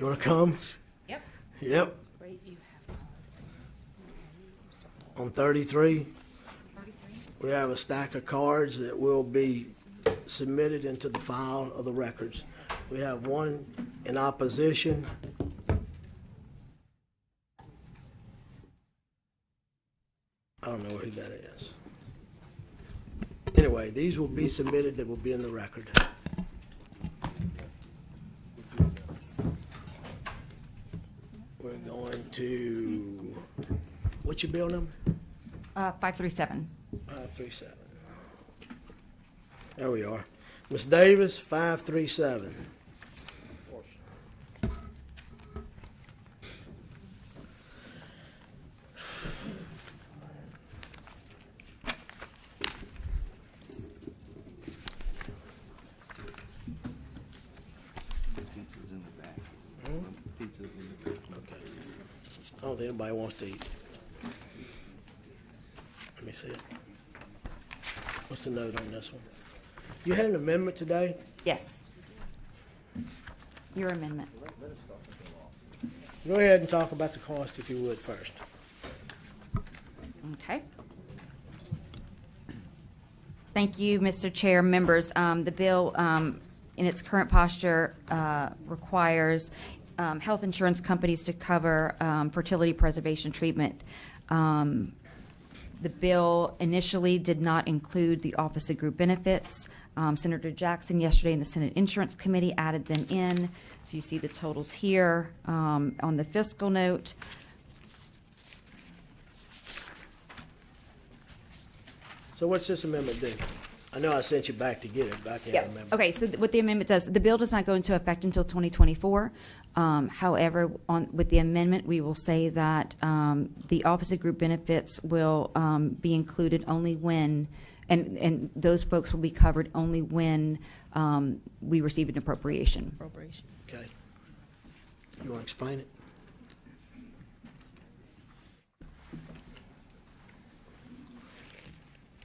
You want to come? Yep. Yep. On 33, we have a stack of cards that will be submitted into the file of the records. We have one in opposition. I don't know who that is. Anyway, these will be submitted, that will be in the record. We're going to, what's your bill number? 537. 537. There we are. Ms. Davis, 537. Pieces in the back. Pieces in the back. Okay. I don't think anybody wants to eat. Let me see it. What's the note on this one? You had an amendment today? Yes. Your amendment. Go ahead and talk about the cost if you would first. Okay. Thank you, Mr. Chair, members. The bill, in its current posture, requires health insurance companies to cover fertility preservation treatment. The bill initially did not include the Office of Group Benefits. Senator Jackson yesterday in the Senate Insurance Committee added them in. So you see the totals here on the fiscal note. So what's this amendment do? I know I sent you back to get it, but I can't remember. Okay, so what the amendment does, the bill does not go into effect until 2024. However, with the amendment, we will say that the Office of Group Benefits will be included only when, and those folks will be covered only when we receive an appropriation. Okay. You want to explain it?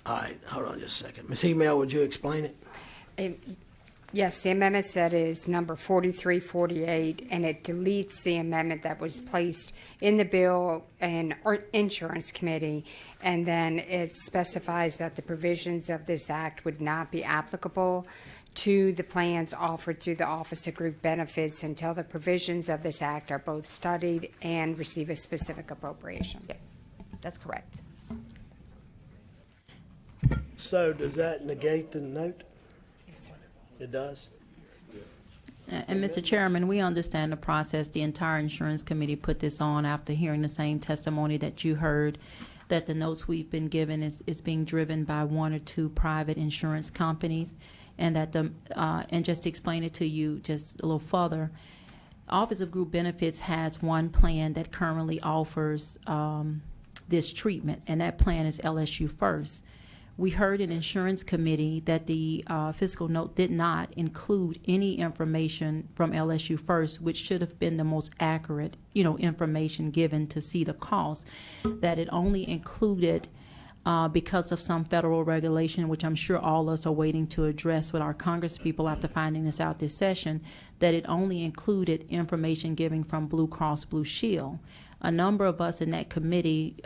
All right, hold on just a second. Ms. Email, would you explain it? Yes, the amendment set is number 4348, and it deletes the amendment that was placed in the bill and Insurance Committee, and then it specifies that the provisions of this act would not be applicable to the plans offered through the Office of Group Benefits until the provisions of this act are both studied and receive a specific appropriation. Yep, that's correct. So does that negate the note? It does? And Mr. Chairman, we understand the process. The entire insurance committee put this on after hearing the same testimony that you heard, that the notes we've been given is being driven by one or two private insurance companies, and that and just to explain it to you just a little further, Office of Group Benefits has one plan that currently offers this treatment, and that plan is LSU First. We heard in Insurance Committee that the fiscal note did not include any information from LSU First, which should have been the most accurate, information given to see the cost. That it only included, because of some federal regulation, which I'm sure all of us are waiting to address with our Congresspeople after finding this out this session, that it only included information given from Blue Cross Blue Shield. A number of us in that committee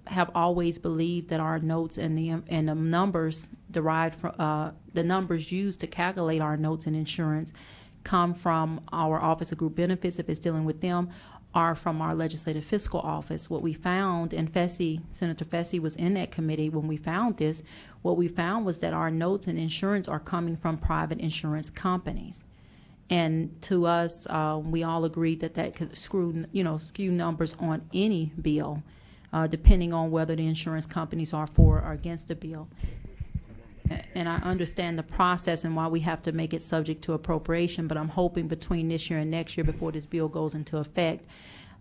have always believed that our notes and the numbers derived from the numbers used to calculate our notes in insurance come from our Office of Group Benefits, if it's dealing with them, or from our Legislative Fiscal Office. What we found, and Senator Fessy was in that committee when we found this, what we found was that our notes in insurance are coming from private insurance companies. And to us, we all agreed that could skew numbers on any bill, depending on whether the insurance companies are for or against the bill. And I understand the process and why we have to make it subject to appropriation, but I'm hoping between this year and next year, before this bill goes into effect,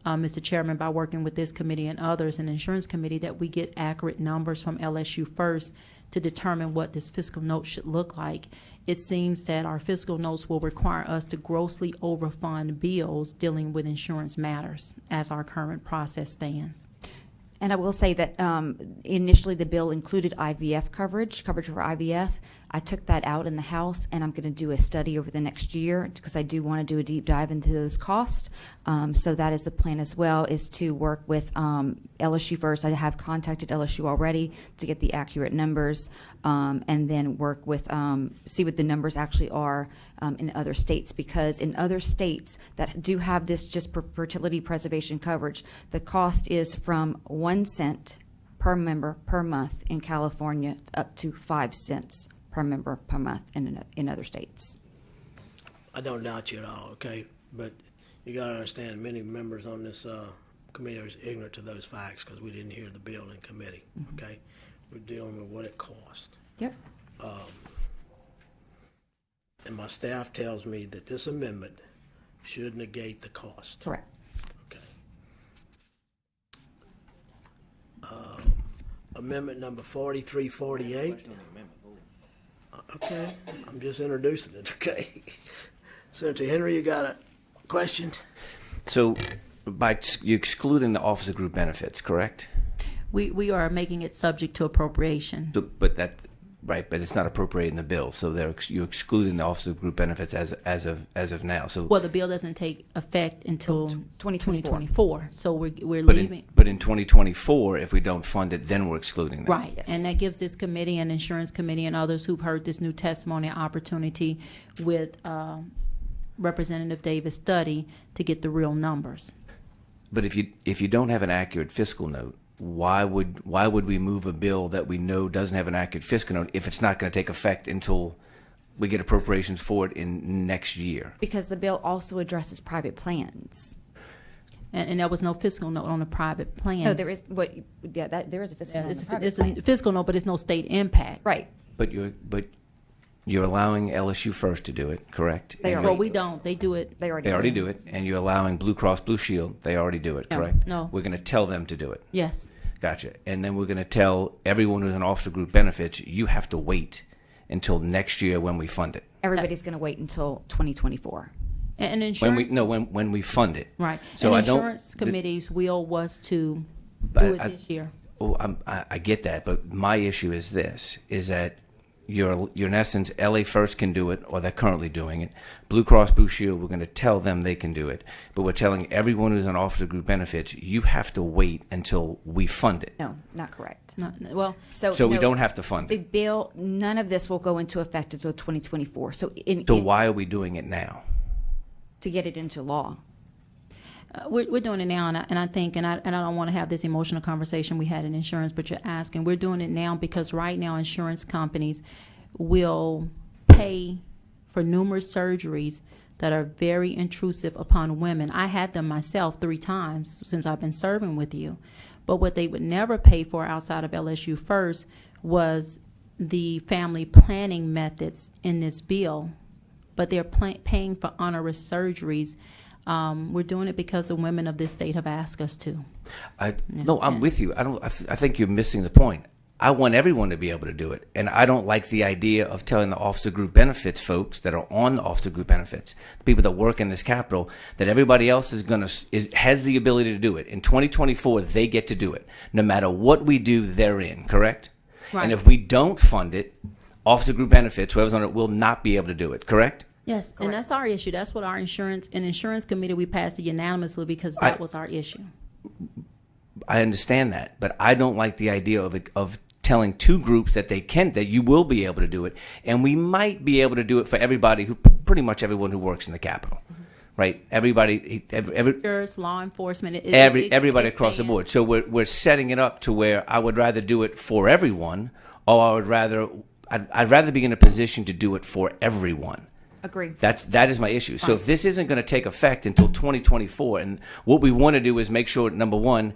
Mr. Chairman, by working with this committee and others in the Insurance Committee, that we get accurate numbers from LSU First to determine what this fiscal note should look like. It seems that our fiscal notes will require us to grossly overfund bills dealing with insurance matters as our current process stands. And I will say that initially the bill included IVF coverage for IVF. I took that out in the House, and I'm going to do a study over the next year because I do want to do a deep dive into those costs. So that is the plan as well, is to work with LSU first. I have contacted LSU already to get the accurate numbers, and then work with, see what the numbers actually are in other states, because in other states that do have this just fertility preservation coverage, the cost is from 1 cent per member per month in California up to 5 cents per member per month in other states. I don't doubt you at all, okay? But you gotta understand, many members on this committee are ignorant to those facts because we didn't hear the bill in committee, okay? We're dealing with what it cost. Yep. And my staff tells me that this amendment should negate the cost. Correct. Okay. Amendment number 4348. Okay, I'm just introducing it, okay? Senator Henry, you got a question? So by you excluding the Office of Group Benefits, correct? We are making it subject to appropriation. But that, right, but it's not appropriated in the bill. So you're excluding the Office of Group Benefits as of now. So Well, the bill doesn't take effect until 2024. So we're but leaving. in 2024, if we don't fund it, then we're excluding that. Right, Yes. and that gives this committee and insurance committee and others who've heard this new testimony an opportunity with Representative Davis' study to get the real numbers. But if you don't have an accurate fiscal note, why would we move a bill that we know doesn't have an accurate fiscal note if it's not going to take effect until we get appropriations for it in next year? Because the bill also addresses private plans. And there was no fiscal note on the private plans. No, there is there is a fiscal. Yeah, note on it's, the private it's a fiscal note, but it's no state impact. Right. But you're allowing LSU First to do it, correct? They And are. Well, you're- we don't. They do it. They already. They already do it, and you're allowing Blue Cross Blue Shield. They already do it, No. correct? No. We're going to tell them to do it. Yes. Gotcha. And then we're going to tell everyone who's an Officer Group Benefits, you have to wait until next year when we fund it. Everybody's going to wait until 2024. And When insurance. when we fund it. Right. So and I don't- insurance committee's will was to But do it I- this year. Oh, I get that, but my issue is this: is that you're in essence, LA First can do it, or they're currently doing it. Blue Cross Blue Shield, we're going to tell them they can do it, but we're telling everyone who's on Officer Group Benefits, you have to wait until we fund it. No, not correct. Well, So we no, don't have to fund The it. bill, none of this will go into effect until 2024. So So why are we doing it now? to get it into law. we're doing it now, and I think, and I don't want to have this emotional conversation we had in insurance, but you're asking. We're doing it now because right now insurance companies will pay for numerous surgeries that are very intrusive upon women. I had them myself 3 times since I've been serving with you. But what they would never pay for outside of LSU First was the family planning methods in this bill. But they're paying for onerous surgeries. We're doing it because the women of this state have asked us to. No, I'm with you. I think you're missing the point. I want everyone to be able to do it, and I don't like the idea of telling the Officer Group Benefits folks that are on the Officer Group Benefits, the people that work in this capital, that everybody else has the ability to do it. In 2024, they get to do it. No matter what we do, they're in. Correct? Right. And if we don't fund it, Officer Group Benefits, whoever's on it, will not be able to do it. Correct? Yes, and that's our issue. That's what our insurance committee, we passed it unanimously because that was our issue. I understand that, but I don't like the idea of telling 2 groups that that you will be able to do it, and we might be able to do it for everybody pretty much everyone who works in the Capitol, right? Everybody, Insurance, law enforcement, everybody it's across the paying. board. So we're setting it up to where I would rather do it for everyone, or I'd rather be in a position to do it for everyone. Agree. That is my issue. So if this isn't going to take effect until 2024, and what we want to do is make sure, number one,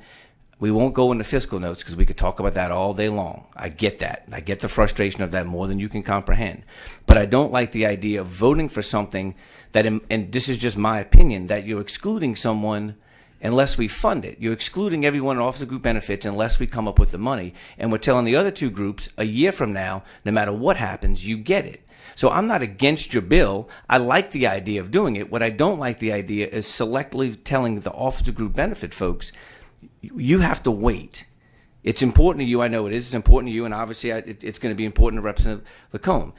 we won't go into fiscal notes because we could talk about that all day long. I get that. I get the frustration of that more than you can comprehend. But I don't like the idea of voting for something that, and this is just my opinion, that you're excluding someone unless we fund it. You're excluding everyone in Officer Group Benefits unless we come up with the money. And we're telling the other 2 groups a year from now, no matter what happens, you get it. So I'm not against your bill. I like the idea of doing it. What I don't like the idea is selectively telling the Officer Group Benefit folks, you have to wait. It's important to you. I know it is. It's important to you, and obviously it's going to be important to Representative Lacombe.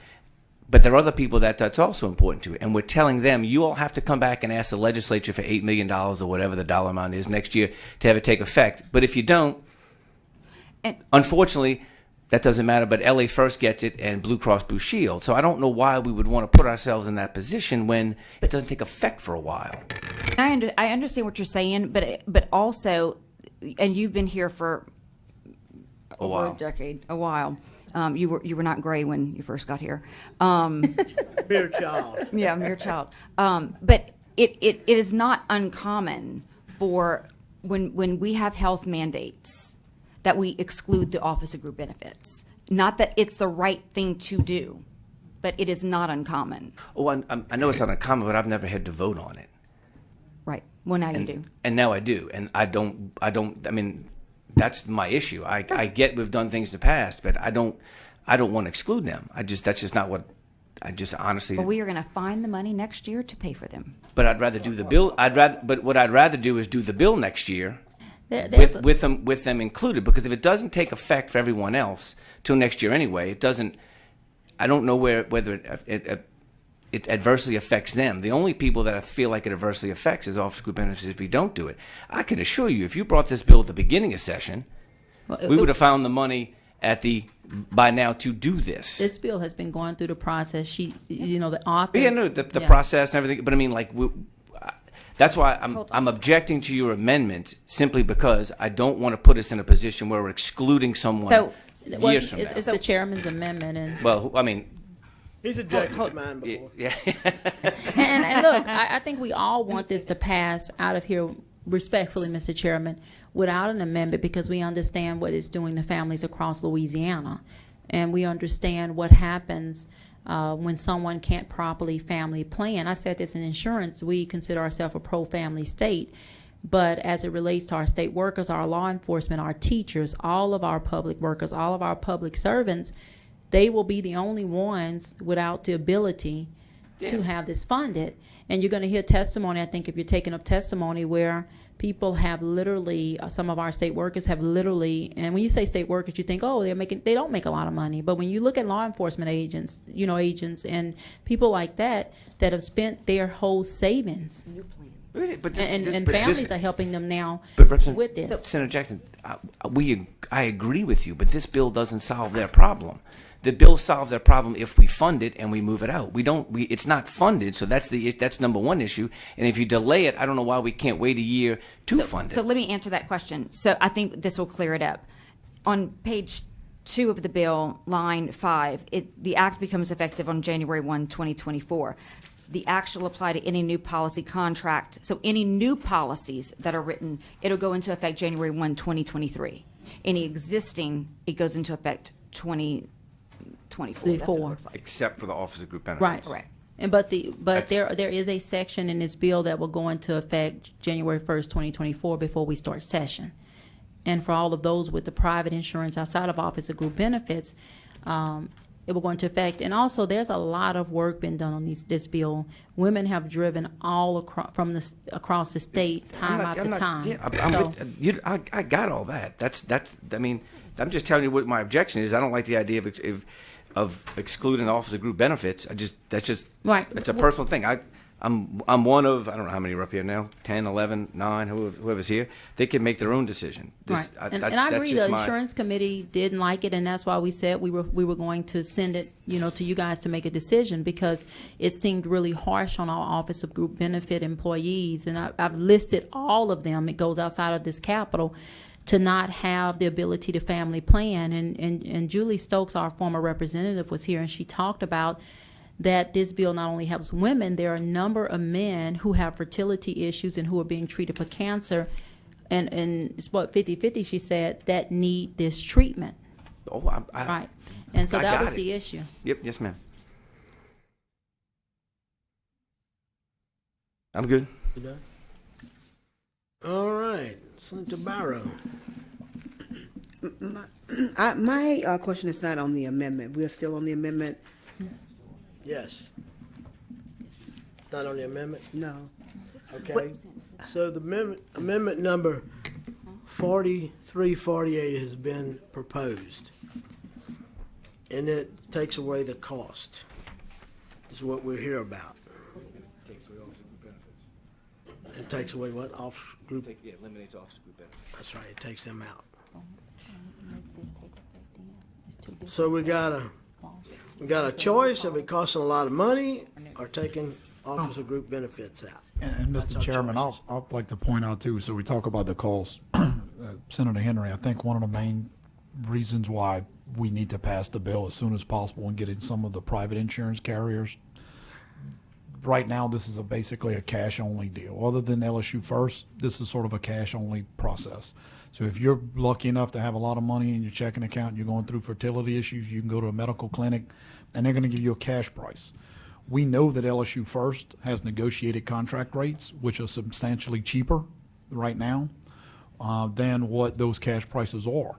But there are other people that's also important to, and we're telling them you all have to come back and ask the legislature for $8 million or whatever the dollar amount is next year to have it take effect. But if you don't, And- unfortunately, that doesn't matter. But LA First gets it, and Blue Cross Blue Shield. So I don't know why we would want to put ourselves in that position when it doesn't take effect for a while. I understand what you're saying, but also, and you've been here for over while. a decade, a while. You were not gray when you first got here. Dear child. Yeah, mere child. But it is not uncommon for when we have health mandates that we exclude the Office of Group Benefits. Not that it's the right thing to do, but it is not uncommon. Oh, I know it's not uncommon, but I've never had to vote on it. Right. Well, now you do. And now I do. And I mean, that's my issue. I get we've done things in the past, but I don't want to exclude them. That's just not what, I just honestly. But we are going to find the money next year to pay for them. But I'd rather do the bill. But what I'd rather do is do the bill next year There's a- with them included, because if it doesn't take effect for everyone else till next year anyway, it doesn't. I don't know whether it adversely affects them. The only people that I feel like it adversely affects is Office Group Benefits if we don't do it. I can assure you, if you brought this bill at the beginning of session, we would have found the money by now to do this. This bill has been going through the process. The authors. Yeah, no, the process and everything. But I mean, like, that's why I'm objecting to your amendment, simply because I don't want to put us in a position where we're excluding someone So- Well, years from now. it's the chairman's amendment, and Well, I mean, He's objected to mine before. yeah. and look, I think we all want this to pass out of here respectfully, Mr. Chairman, without an amendment, because we understand what it's doing to families across Louisiana, and we understand what happens when someone can't properly family plan. I said this in insurance. We consider ourselves a pro-family state. But as it relates to our state workers, our law enforcement, our teachers, all of our public workers, all of our public servants, they will be the only ones without the ability to have this funded. And you're going to hear testimony, I think, if you're taking up testimony, where people have literally, some of our state workers have literally, and when you say state workers, you think, oh, they don't make a lot of money. But when you look at law enforcement agents and people like that have spent their whole savings, But and families are helping them now with this. Senator Jackson, I agree with you, but this bill doesn't solve their problem. The bill solves their problem if we fund it and we move it out. It's not funded, so that's number one issue. And if you delay it, I don't know why we can't wait a year to fund it. So let me answer that question. So I think this will clear it up. On page 2 of the bill, line 5, the act becomes effective on January 1, 2024. The act shall apply to any new policy contract. So any new policies that are written, it'll go into effect January 1, 2023. Any existing, it goes into effect 2024. That's what it looks like. Except for the Office of Group Benefits. Right. Correct. And but there is a section in this bill that will go into effect January 1st, 2024, before we start session. And for all of those with the private insurance outside of Office of Group Benefits, it will go into effect. And also, there's a lot of work been done on this bill. Women have driven all across the state, time after time. Yeah, I'm with you. I got all that. That's. I mean, I'm just telling you what my objection is. I don't like the idea of excluding the Office of Group Benefits. That's just Right. It's a personal thing. I'm one of, I don't know how many are up here now, 10, 11, 9, whoever's here. They can make their own decision. Right. And I agree, the insurance committee didn't like it, and that's why we said we were going to send it, to you guys to make a decision, because it seemed really harsh on our Office of Group Benefit employees, and I've listed all of them. It goes outside of this capital to not have the ability to family plan. And Julie Stokes, our former representative, was here, and she talked about that this bill not only helps women, there are a number of men who have fertility issues and who are being treated for cancer, and it's what 50-50, she said, that need this treatment. Oh, Right. And so I that got was it. the issue. Yep. Yes, ma'am. I'm good. You done? All right, Senator Barrow. My question is not on the amendment. We're still on the amendment? Yes. It's not on the amendment? No. Okay. So the amendment number 4348 has been proposed. And it takes away the cost. is what we're here about. Takes away officer group benefits. It takes away what, office group? Yeah, eliminates officer group benefits. That's right, it takes them out. So we got a choice of it costing a lot of money or taking officer group benefits out. And That's Mr. our Chairman, choices. I'd like to point out too, so we talk about the costs. Senator Henry, I think one of the main reasons why we need to pass the bill as soon as possible and getting some of the private insurance carriers. Right now, this is basically a cash-only deal. Other than LSU First, this is sort of a cash-only process. So if you're lucky enough to have a lot of money in your checking account and you're going through fertility issues, you can go to a medical clinic and they're going to give you a cash price. We know that LSU First has negotiated contract rates, which are substantially cheaper right now than what those cash prices are.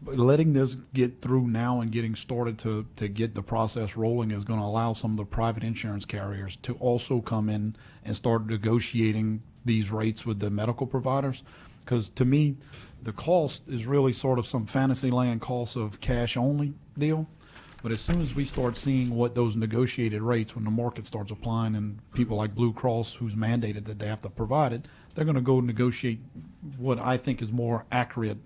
Letting this get through now and getting started to get the process rolling is going to allow some of the private insurance carriers to also come in and start negotiating these rates with the medical providers. Because to me, the cost is really sort of some fantasy land cost of cash only deal. But as soon as we start seeing what those negotiated rates, when the market starts applying and people like Blue Cross, who's mandated that they have to provide it, they're going to go negotiate what I think is more accurate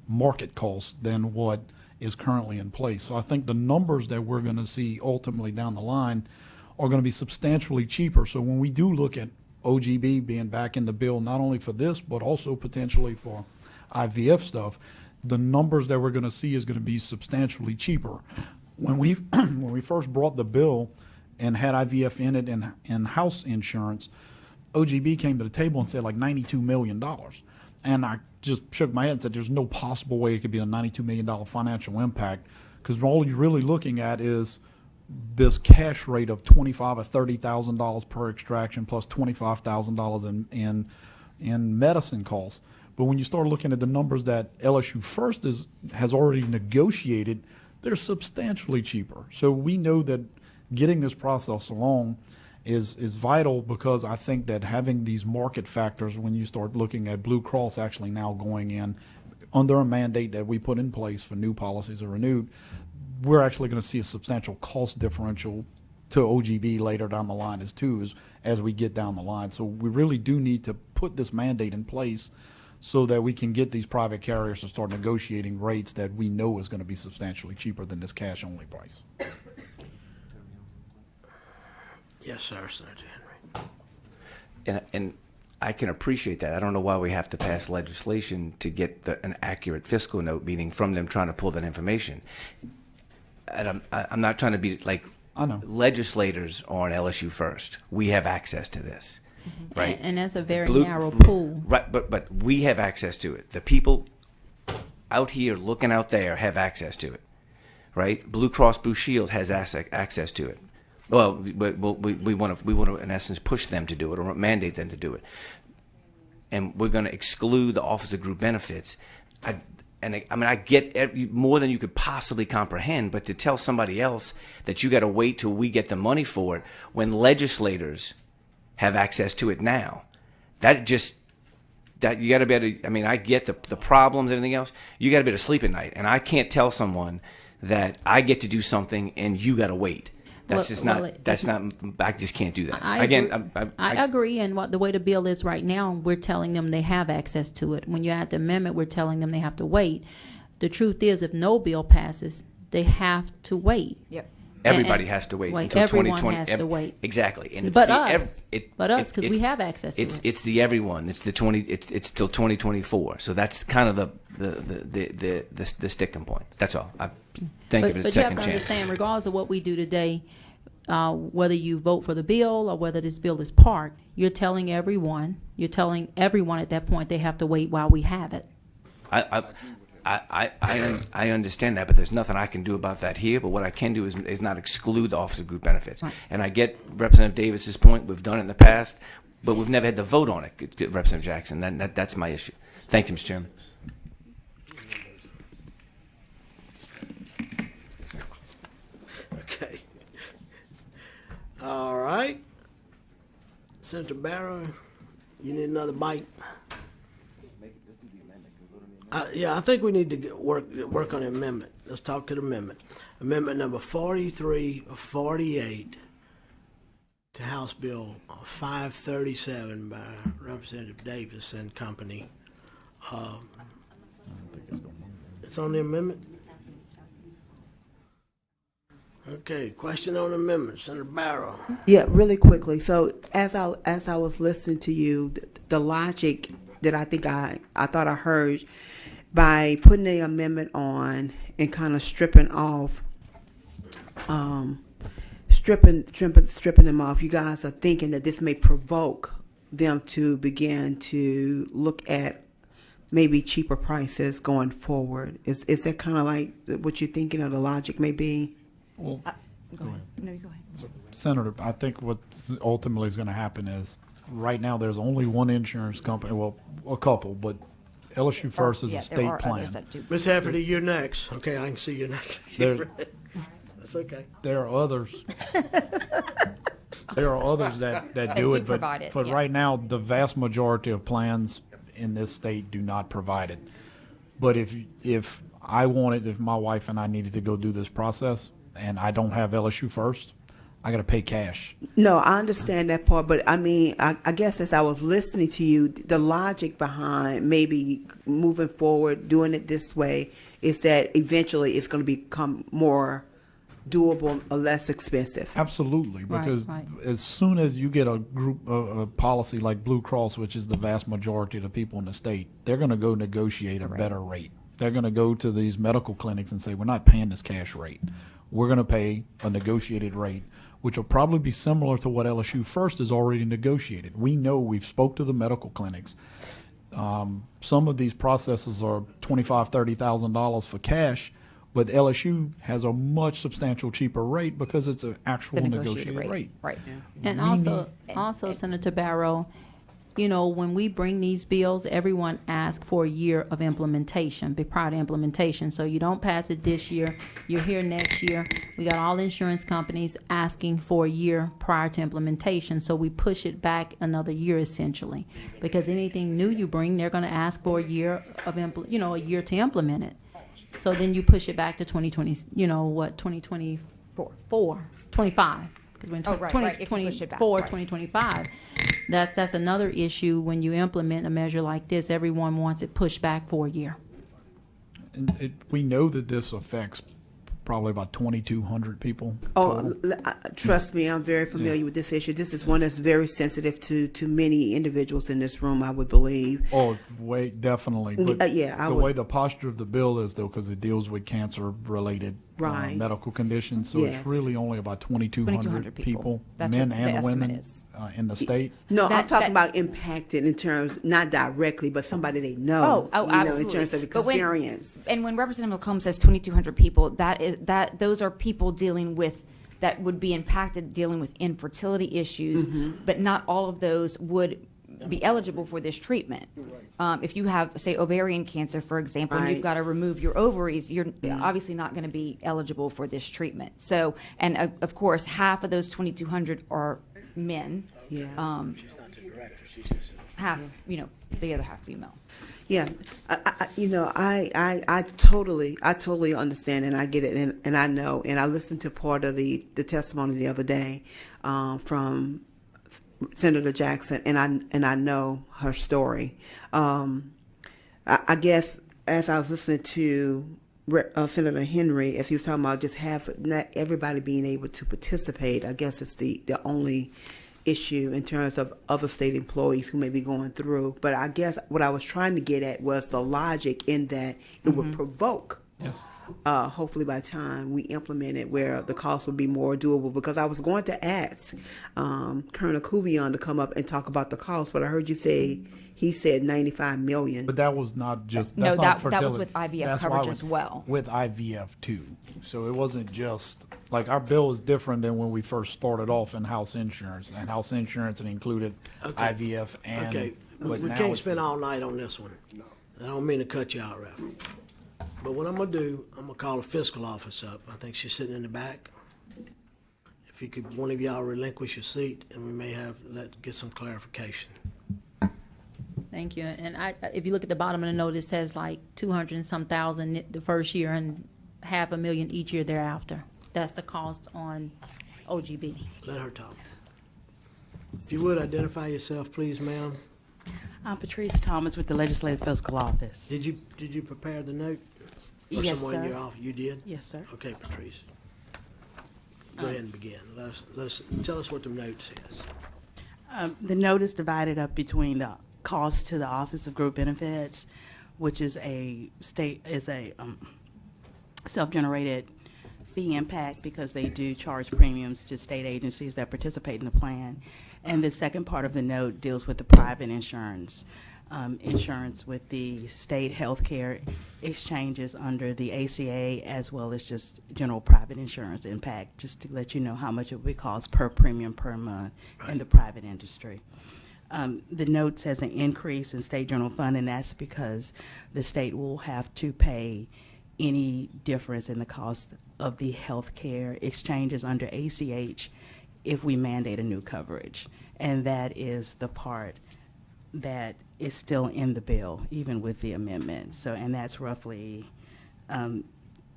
market cost than what is currently in place. So I think the numbers that we're going to see ultimately down the line are going to be substantially cheaper. So when we do look at OGB being back in the bill, not only for this, but also potentially for IVF stuff, the numbers that we're going to see is going to be substantially cheaper. When we when we first brought the bill and had IVF in it and house insurance, OGB came to the table and said like $92 million. And I just shook my head and said, there's no possible way it could be a $92 million financial impact, because all you're really looking at is this cash rate of $25,000 or $30,000 per extraction plus $25,000 in medicine costs. But when you start looking at the numbers that LSU First has already negotiated, they're substantially cheaper. So we know that getting this process along is vital, because I think that having these market factors, when you start looking at Blue Cross actually now going in under a mandate that we put in place for new policies are renewed, we're actually going to see a substantial cost differential to OGB later down the line as we get down the line. So we really do need to put this mandate in place so that we can get these private carriers to start negotiating rates that we know is going to be substantially cheaper than this cash-only price. Yes, sir, Senator Henry. And I can appreciate that. I don't know why we have to pass legislation to get an accurate fiscal note, meaning from them trying to pull that information. And I'm not trying to be like, I know. Legislators are on LSU First. We have access to this, right? And that's a very Blue- narrow pool. Right, but we have access to it. The people out here looking out there have access to it, right? Blue Cross Blue Shield has access to it. Well, we want to in essence push them to do it or mandate them to do it, and we're going to exclude the officer group benefits. I get more than you could possibly comprehend, but to tell somebody else that you got to wait till we get the money for it when legislators have access to it now, that you got to be able to. I get the problems, everything else. You got to be able to sleep at night, and I can't tell someone that I get to do something and you got to wait. That's just not. I just can't do that. I agree. And the way the bill is right now, we're telling them they have access to it. When you add the amendment, we're telling them they have to wait. The truth is, if no bill passes, they have to wait. Yep. Everybody has to wait until everyone 2020. has to wait. Exactly. And it's But us, because we have access to it. It's the everyone. It's the 20. It's till 2024. So that's kind of the sticking point. That's all. I think of it as a But you have second to chance. understand, regardless of what we do today, whether you vote for the bill or whether this bill is parked, you're telling everyone at that point they have to wait while we have it. I understand that, but there's nothing I can do about that here. But what I can do is not exclude the officer group benefits. Right. And I get Representative Davis's point. We've done it in the past, but we've never had to vote on it, Representative Jackson. That's my issue. Thank you, Mr. Chairman. Okay. All right. Senator Barrow, you need another bite? Yeah, I think we need to work on the amendment. let's talk to the amendment. Amendment number 4348 to House Bill 537 by Representative Davis and company. It's on the amendment? Okay, question on the amendment, Senator Barrow. Yeah, really quickly. So as I was listening to you, the logic that I think I thought I heard by putting the amendment on and kind of stripping off, stripping them off, you guys are thinking that this may provoke them to begin to look at maybe cheaper prices going forward. Is that kind of like what you're thinking, or the logic may be? Go ahead. No, you go ahead. So, Senator, I think what ultimately is going to happen is right now there's only one insurance company, well, a couple, but LSU First is Yeah, a there state are plan. others that do. Ms. Hefferty, you're next. Okay, I can see you next. There- That's okay. There are others. There are others that do do it, but provide it, but yeah. right now the vast majority of plans in this state do not provide it. But if I wanted, if my wife and I needed to go do this process, and I don't have LSU First, I got to pay cash. No, I understand that part, but I mean, I guess as I was listening to you, the logic behind maybe moving forward, doing it this way, is that eventually it's going to become more doable or less expensive. Absolutely, Right, because right. as soon as you get a group, a policy like Blue Cross, which is the vast majority of the people in the state, they're going to go negotiate a better rate. They're going to go to these medical clinics and say, we're not paying this cash rate. We're going to pay a negotiated rate, which will probably be similar to what LSU First has already negotiated. We know, we've spoke to the medical clinics. Some of these processes are $25,000, $30,000 for cash, but LSU has a much substantial cheaper rate because it's an actual The negotiated rate. Right. And also, Senator Barrow, you know, when we bring these bills, everyone asks for a year of implementation, prior to implementation. So you don't pass it this year, you're here next year. We got all insurance companies asking for a year prior to implementation. So we push it back another year essentially. Because anything new you bring, they're going to ask for a year of, a year to implement it. So then you push it back to 2020, 2024, 25. Because when Oh, right, if you push it back, 2024, right. 2025, that's another issue when you implement a measure like this. Everyone wants it pushed back for a year. And we know that this affects probably about 2,200 people. Oh, total. trust me, I'm very familiar with this issue. This is one that's very sensitive to many individuals in this room, I would believe. Oh, definitely. But Yeah, I the would- way the posture of the bill is, though, because it deals with cancer-related Right. medical conditions, so Yes. it's really only about 2,200 people, That's men what the and estimate women, is. in the state. No, I'm That- talking that- about impacted in terms, not directly, but somebody they know. Absolutely. In terms of But when- experience. And when Representative McComb says 2,200 people, those are people dealing with, that would be impacted, dealing with infertility issues, but not all of those would be eligible for this treatment. If you have, say, ovarian cancer, for example, and you've Right. got to remove your ovaries, you're obviously not going to be eligible for this treatment. So, and of course, half of those 2,200 are men. Yeah. Half, the other half female. Yeah, I totally understand, and I get it, and I know, and I listened to part of the testimony the other day from Senator Jackson, and I know her story. I guess as I was listening to Senator Henry, as he was talking about just not everybody being able to participate, I guess it's the only issue in terms of other state employees who may be going through. But I guess what I was trying to get at was the logic in that it would provoke. Yes. Hopefully by the time we implement it, where the cost would be more doable. Because I was going to ask Colonel Kuvion to come up and talk about the cost, but I heard you say he said $95 million. But that was not just, No, that's not that was fertility. with IVF That's why coverage I as well. With IVF too. So it wasn't just, like, our bill is different than when we first started off in house insurance. And house insurance, it included IVF and. Okay, but we now can't it's- spend all night on this one. I don't mean to cut you out, Ralph. But what I'm gonna do, I'm gonna call the fiscal office up. I think she's sitting in the back. If you could, one of y'all relinquish your seat, and we may get some clarification. Thank you. And if you look at the bottom of the note, it says like 200 and some thousand the first year, and $500,000 each year thereafter. That's the cost on OGB. Let her talk. If you would, identify yourself, please, ma'am. I'm Patrice Thomas with the Legislative Fiscal Office. Did you prepare the note? Or Yes, someone in sir. your office? You did? Yes, sir. Okay, Patrice. Go ahead and begin. Let us tell us what the note says. The note is divided up between the cost to the Office of Group Benefits, which is a self-generated fee impact because they do charge premiums to state agencies that participate in the plan. And the second part of the note deals with the private insurance. Insurance with the state health care exchanges under the ACA, as well as just general private insurance impact, just to let you know how much it would cost per premium per month in the private industry. The note says an increase in state general fund, and that's because the state will have to pay any difference in the cost of the health care exchanges under ACH if we mandate a new coverage. And that is the part that is still in the bill, even with the amendment. So, and that's roughly in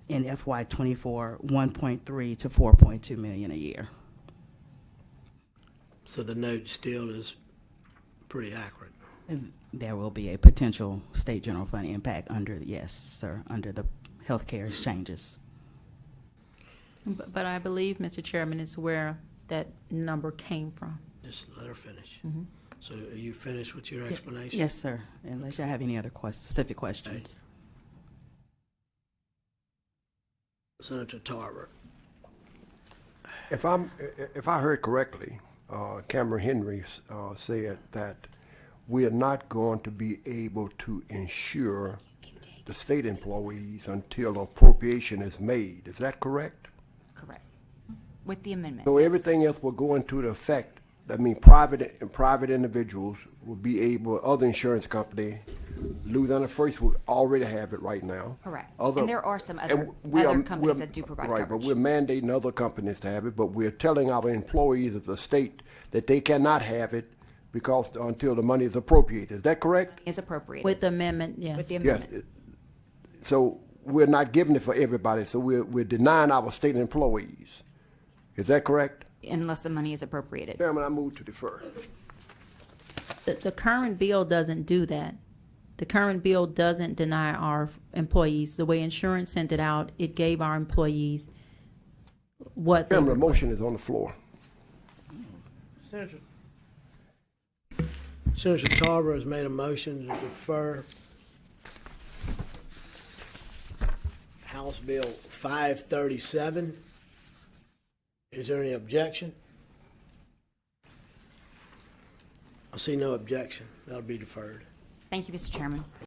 FY24, 1.3 to 4.2 million a year. So the note still is pretty accurate. And there will be a potential state general fund impact under, yes, sir, under the healthcare exchanges. But I believe Mr. Chairman is where that number came from. Just let her finish. So are you finished with your explanation? Yes, sir, unless you have any other specific questions. Senator Tarver. If I heard correctly, Cameron Henry said that we are not going to be able to insure the state employees until appropriation is made. Is that correct? Correct. With the amendment. So yes. everything else will go into the effect. I mean, private individuals will be able, other insurance company, Louisiana First will already have it right now. Correct. Other- And there are some and other companies that do provide right, coverage. but we're mandating other companies to have it, but we're telling our employees of the state that they cannot have it because until the money is appropriated. Is that correct? Is appropriated. With the amendment, yes. With the Yes. amendment. So we're not giving it for everybody, so we're denying our state employees. Is that correct? Unless the money is appropriated. Chairman, I move to defer. The current bill doesn't do that. The current bill doesn't deny our employees. The way insurance sent it out, it gave our employees what they Chairman, the requested. motion is on the floor. Senator Tarver has made a motion to defer House Bill 537. Is there any objection? I see no objection. That'll be deferred. Thank you, Mr. Chairman.